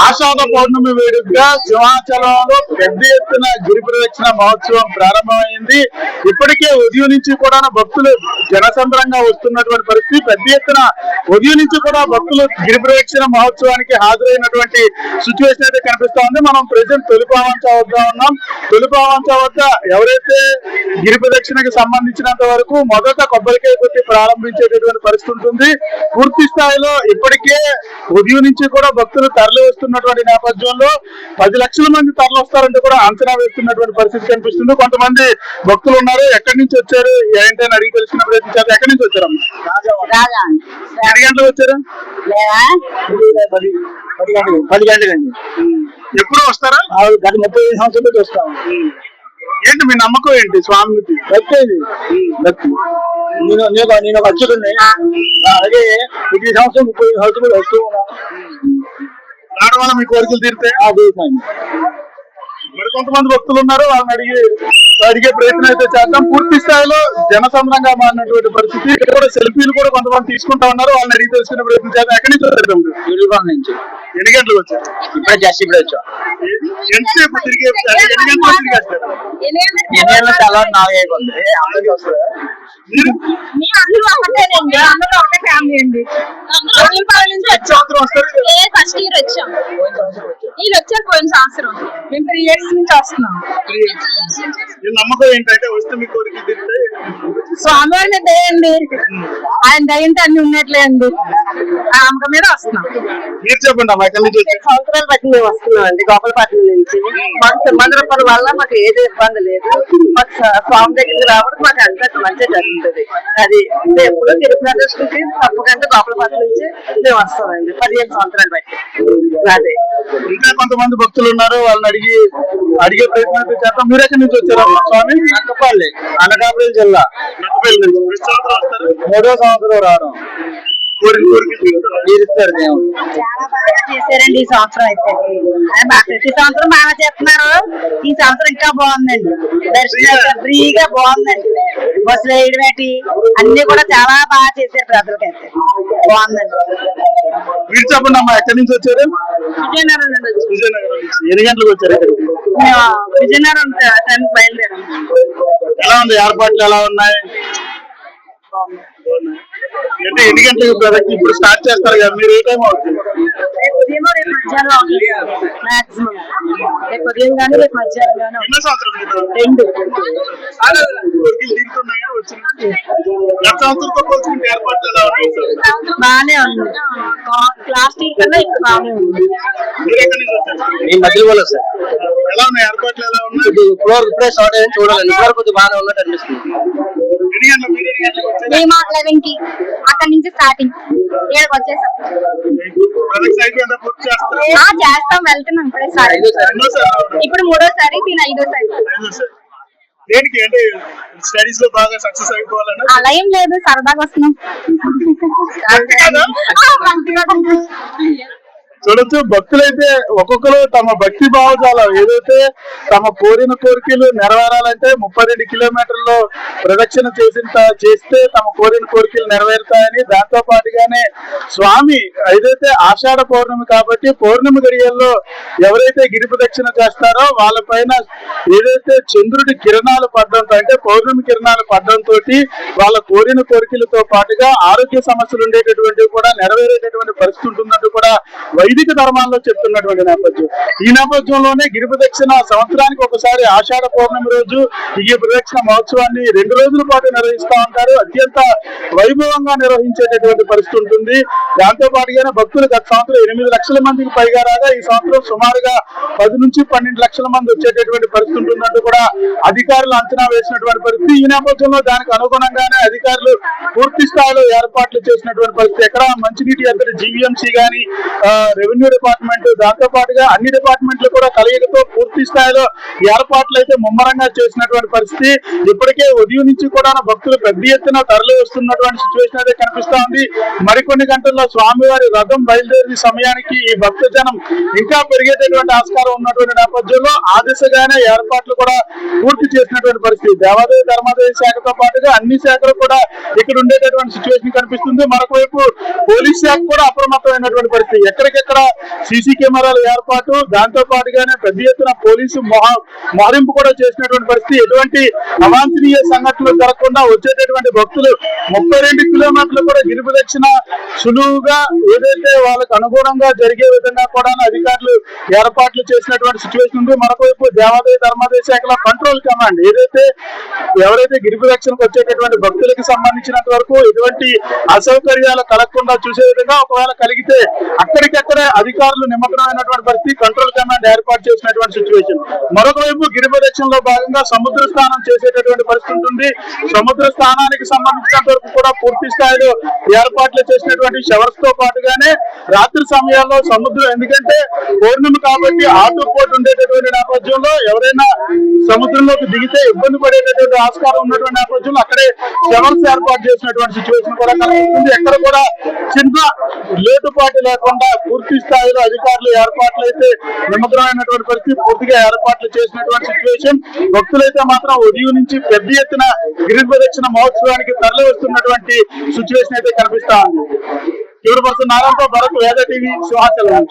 ఆషాఢ పౌర్ణమి వేడుకగా సింహాచలంలో పెద్ద ఎత్తున గిరి ప్రదక్షిణ మహోత్సవం ప్రారంభమైంది. ఇప్పటికే ఉదయం నుంచి కూడా భక్తులు జనసంద్రంగా వస్తున్నటువంటి పరిస్థితి. పెద్ద ఎత్తున ఉదయం నుంచి కూడా భక్తులు గిరి ప్రదక్షిణ మహోత్సవానికి హాజరైనటువంటి సిచ్యువేషన్ అయితే కనిపిస్తా ఉంది. మనం ప్రెసెంట్ తొలిపావంచ వద్ద ఉన్నాం. తొలిపావంచ వద్ద ఎవరైతే గిరి ప్రదక్షిణకి సంబంధించినంత వరకు మొదట కొబ్బరికాయ కొట్టి ప్రారంభించేటటువంటి పరిస్థితి ఉంటుంది. పూర్తి స్థాయిలో ఇప్పటికే ఉదయం నుంచి కూడా భక్తులు తరలి వస్తున్నటువంటి నేపథ్యంలో 10 లక్షల మంది తరలి వస్తారంటే కూడా అంచనా వేస్తున్నటువంటి పరిస్థితి కనిపిస్తుంది. కొంతమంది భక్తులు ఉన్నారు. ఎక్కడి నుంచి వచ్చారు ఏంటని అడిగి తెలుసుకున్న ప్రయత్నించారు. ఎక్కడి నుంచి వచ్చారమ్మా? 10 గంటలకు వచ్చారు. 10 గంటలండి. ఎప్పుడు వస్తారా? గత 35 సంవత్సరాలు వస్తాం. ఏంటి మీ నమ్మకం ఏంటి? స్వామికి భక్తి. నేను ఒక అచ్చుడున్నాయి. అలాగే ప్రతి సంవత్సరం 30 సంవత్సరాలు వస్తూ రావడం వల్ల మీ కోరికలు తీరితే మరి కొంతమంది భక్తులు ఉన్నారు. వాళ్ళని అడిగే ప్రయత్నం అయితే చేద్దాం. పూర్తి స్థాయిలో జనసంద్రంగా మారినటువంటి పరిస్థితి. కూడా సెల్ఫీలు కూడా కొంతమంది తీసుకుంటా ఉన్నారు. వాళ్ళని అడిగి తెలుసుకునే ప్రయత్నం చేద్దాం. ఎక్కడి నుంచి వచ్చారు? నుంచి. ఎన్ని గంటలకు వచ్చారు? ఇప్పుడే జస్ట్ ఇప్పుడే వచ్చాం. ఎంతసేపు తిరిగి ఎన్ని గంటలకు తిరిగేస్తారు? 4 అందరికీ వస్తారు. ఫస్ట్ ఇయర్ వచ్చాం. వీళ్ళు వచ్చారు పోయిన సంవత్సరం. మేము 3 years నుంచి వస్తున్నాం. నమ్మకం ఏంటంటే వస్తే మీ కోరిక తీరితే స్వామివారిని దయండి. ఆయన దయంటే అన్ని ఉన్నట్లే అండి. ఆ నమ్మకం మీద వస్తున్నాం. మీరు చెప్పండి అమ్మా. ఎక్కడి నుంచి సంవత్సరాలు బట్టి మేము వస్తున్నాం అండి. గోపాలపట్నం నుంచి. మాకు సింహాద్రపల్లి వల్ల మాకు ఏది ఇబ్బంది లేదు. మాకు స్వామి దగ్గరికి రావడం మాకు అంతా మంచిగా జరుగుతుంది. అది ఎప్పుడో తిరుపతి తప్పకుండా గోపాలపట్నం నుంచి మేము వస్తామండి. 15 సంవత్సరాలు బట్టి. అదే ఇంకా కొంతమంది భక్తులు ఉన్నారు. వాళ్ళని అడిగే ప్రయత్నం చేస్తాం. మీరు ఎక్కడి నుంచి వచ్చారు స్వామి? నక్కపల్లి, అనకాపల్లి జిల్లా. నక్కపల్లి నుంచి 3వ సంవత్సరం రావడం. తీరుస్తారు దేవుడు. చాలా బాగా చేశారండి ఈ సంవత్సరం అయితే. ప్రతి సంవత్సరం బాగా చేస్తున్నారు. ఈ సంవత్సరం ఇంకా బాగుందండి. దర్శనం ఫ్రీగా బాగుందండి. బస్సులు వేయడం ఏంటి అన్ని కూడా చాలా బాగా చేశారు. ప్రజలకైతే బాగుందండి. మీరు చెప్పండి అమ్మా. ఎక్కడి నుంచి వచ్చారు? విజయనగరం నుండి వచ్చి. విజయనగరం నుంచి. ఎన్ని గంటలకు వచ్చారు? విజయనగరం బయలుదేరాం. ఎలా ఉంది? ఏర్పాట్లు ఎలా ఉన్నాయి? అంటే ఎన్ని గంటలకు ఇప్పుడు స్టార్ట్ చేస్తారు కదా? మీరు ఏ టైం అవుతుంది? ఉదయం రేపు మధ్యాహ్నం అవుతుంది మాక్సిమం. రేపు ఉదయం కానీ రేపు మధ్యాహ్నం కానీ. ఎన్నో సంవత్సరం 2. గత సంవత్సరంతో పోల్చుకుంటే ఏర్పాట్లు ఎలా ఉన్నాయి? బాగానే ఉంది. లాస్ట్ ఇయర్ కన్నా ఇప్పుడు బాగానే ఉంది. మీరు ఎక్కడి నుంచి వచ్చారు? ఈ మధ్యలో సార్. ఎలా ఉన్నాయి ఏర్పాట్లు? ఎలా ఉన్నాయి? ఇప్పుడే స్టార్ట్ అయ్యి చూడాలి. కొద్దిగా బాగానే ఉన్నట్టు అనిపిస్తుంది. మేము 11కి అక్కడి నుంచి స్టార్టింగ్. ఇక్కడికి వచ్చేసాం. చేస్తాం. వెళ్తున్నాం ఇప్పుడే. ఇప్పుడు 3వసారి. దీని 5వసారి. దేనికి అంటే స్టడీస్ లో బాగా సక్సెస్ అయిపోవాలని అలా ఏం లేదు. సరదాగా వస్తున్నాం. చూడొచ్చు. భక్తులైతే ఒక్కొక్కరు తమ భక్తి భావజాలం ఏదైతే తమ కోరిన కోరికలు నెరవేరాలంటే 32 కిలోమీటర్లు ప్రదక్షిణ చేస్తే తమ కోరిన కోరికలు నెరవేరుతాయని, దాంతో పాటుగానే స్వామి ఏదైతే ఆషాఢ పౌర్ణమి కాబట్టి పౌర్ణమి గడియల్లో ఎవరైతే గిరి ప్రదక్షిణ చేస్తారో వాళ్ళపైన ఏదైతే చంద్రుడి కిరణాలు పడడంతో అంటే పౌర్ణమి కిరణాలు పడడంతో వాళ్ళ కోరిన కోరికలతో పాటుగా ఆరోగ్య సమస్యలు ఉండేటటువంటివి కూడా నెరవేరేటటువంటి పరిస్థితి ఉంటుందంటూ కూడా వైదిక ధర్మాల్లో చెప్తున్నటువంటి నేపథ్యం. ఈ నేపథ్యంలోనే గిరి ప్రదక్షిణ సంవత్సరానికి ఒకసారి ఆషాఢ పౌర్ణమి రోజు ఈ ప్రదక్షిణ మహోత్సవాన్ని 2 రోజుల పాటు నిర్వహిస్తూ ఉంటారు. అత్యంత వైభవంగా నిర్వహించేటటువంటి పరిస్థితి ఉంటుంది. దాంతో పాటుగానే భక్తులు గత సంవత్సరం 8 లక్షల మందికి పైగా రాగా ఈ సంవత్సరం సుమారుగా 10 నుంచి 12 లక్షల మంది వచ్చేటటువంటి పరిస్థితి ఉంటుందంటూ కూడా అధికారులు అంచనా వేసినటువంటి పరిస్థితి. ఈ నేపథ్యంలో దానికి అనుగుణంగానే అధికారులు పూర్తి స్థాయిలో ఏర్పాట్లు చేసినటువంటి పరిస్థితి. ఎక్కడ మంచినీటి ఎద్దడి జీవీఎంసీ గాని, రెవెన్యూ డిపార్ట్మెంట్, దాంతో పాటుగా అన్ని డిపార్ట్మెంట్లు కూడా కలయికతో పూర్తి స్థాయిలో ఏర్పాట్లు అయితే ముమ్మరంగా చేసినటువంటి పరిస్థితి. ఇప్పటికే ఉదయం నుంచి కూడా భక్తులు పెద్ద ఎత్తున తరలి వస్తున్నటువంటి సిచ్యువేషన్ అయితే కనిపిస్తా ఉంది. మరికొన్ని గంటల్లో స్వామివారి రథం బయలుదేరి సమయానికి ఈ భక్త జనం ఇంకా పెరిగేటటువంటి ఆస్కారం ఉన్నటువంటి నేపథ్యంలో ఆ దిశగానే ఏర్పాట్లు కూడా పూర్తి చేసినటువంటి పరిస్థితి. దేవాదాయ ధర్మాదాయ శాఖతో పాటుగా అన్ని శాఖలు కూడా ఇక్కడ ఉండేటటువంటి సిచ్యువేషన్ కనిపిస్తుంది. మరొక వైపు పోలీస్ శాఖ కూడా అప్రమత్తమైనటువంటి పరిస్థితి. ఎక్కడికెక్కడ ఎక్కడికక్కడ సీసీ కెమెరాల ఏర్పాటు, దాంతో పాటుగానే పెద్ద ఎత్తున పోలీసు మోహరింపు కూడా చేసినటువంటి పరిస్థితి. ఎటువంటి అవాంఛనీయ సంఘటనలు జరగకుండా వచ్చేటటువంటి భక్తులు 32 కిలోమీటర్లు కూడా గిరి ప్రదక్షిణ సులువుగా ఏదైతే వాళ్ళకు అనుగుణంగా జరిగే విధంగా కూడా అధికారులు ఏర్పాట్లు చేసినటువంటి సిచ్యువేషన్ ఉంది. మరొకవైపు దేవాదాయ ధర్మాదాయ శాఖలో కంట్రోల్ కమాండ్ ఎవరైతే గిరి ప్రదక్షిణకు వచ్చేటటువంటి భక్తులకు సంబంధించినంత వరకు ఎటువంటి అసౌకర్యాలు కలగకుండా చూసే విధంగా, ఒకవేళ కలిగితే అక్కడికక్కడే అధికారులు నిమగ్నమైనటువంటి పరిస్థితి, కంట్రోల్ కమాండ్ ఏర్పాటు చేసినటువంటి సిచ్యువేషన్. మరొక వైపు గిరి ప్రదక్షిణలో భాగంగా సముద్ర స్నానం చేసేటటువంటి పరిస్థితి ఉంటుంది. సముద్ర స్నానానికి సంబంధించినంత వరకు కూడా పూర్తి స్థాయిలో ఏర్పాట్లు చేసినటువంటి షవర్స్ తో పాటుగానే రాత్రి సమయాల్లో సముద్రం, ఎందుకంటే పౌర్ణమి కాబట్టి ఆటుపోటు ఉండేటటువంటి నేపథ్యంలో ఎవరైనా సముద్రంలోకి దిగితే ఇబ్బంది పడేటటువంటి ఆస్కారం ఉన్నటువంటి నేపథ్యంలో అక్కడే షవర్స్ ఏర్పాటు చేసినటువంటి సిచ్యువేషన్ కూడా కనిపిస్తుంది. ఎక్కడ కూడా చిన్న లేటుపాటు లేకుండా పూర్తి స్థాయిలో అధికారులు ఏర్పాట్లు అయితే నిమగ్నమైనటువంటి పరిస్థితి, పూర్తిగా ఏర్పాట్లు చేసినటువంటి సిచ్యువేషన్. భక్తులైతే మాత్రం ఉదయం నుంచి పెద్ద ఎత్తున గిరి ప్రదక్షిణ మహోత్సవానికి తరలి వస్తున్నటువంటి సిచ్యువేషన్ అయితే కనిపిస్తా ఉంది. 4% నారాయణతో భరత్, వేద టీవీ, సింహాచలం.